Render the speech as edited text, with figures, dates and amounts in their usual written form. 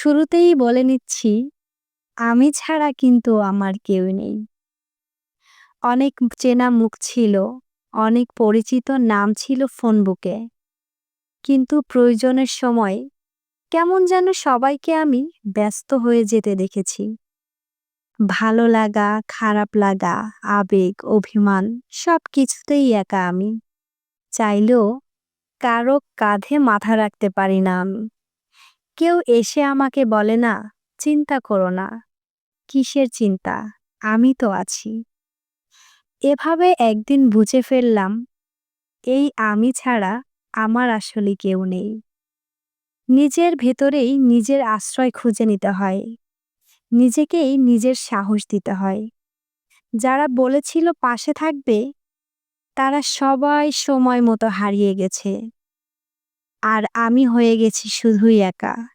শুরুতেই বলে নিচ্ছি, আমি ছাড়া কিন্তু আমার কেউ নেই। অনেক চেনা মুখ ছিল, অনেক পরিচিত নাম ছিল ফোন বুকে। কিন্তু প্রয়োজনের সময় কেমন যেন সবাইকে আমি ব্যস্ত হয়ে যেতে দেখেছি। ভালো লাগা, খারাপ লাগা, আবেগ, অভিমান সবকিছুতেই একা আমি। চাইলেও কারো কাঁধে মাথা রাখতে পারি না আমি। কেউ এসে আমাকে বলে না, চিন্তা করো না। কিসের চিন্তা? আমি তো আছি। এভাবে একদিন বুঝে ফেললাম, এই আমি ছাড়া আমার আসলে কেউ নেই। নিজের ভেতরেই নিজের আশ্রয় খুঁজে নিতে হয়। নিজেকেই নিজের সাহস দিতে হয়। যারা বলেছিল পাশে থাকবে, তারা সবাই সময় মতো হারিয়ে গেছে। আর আমি হয়ে গেছি শুধুই একা।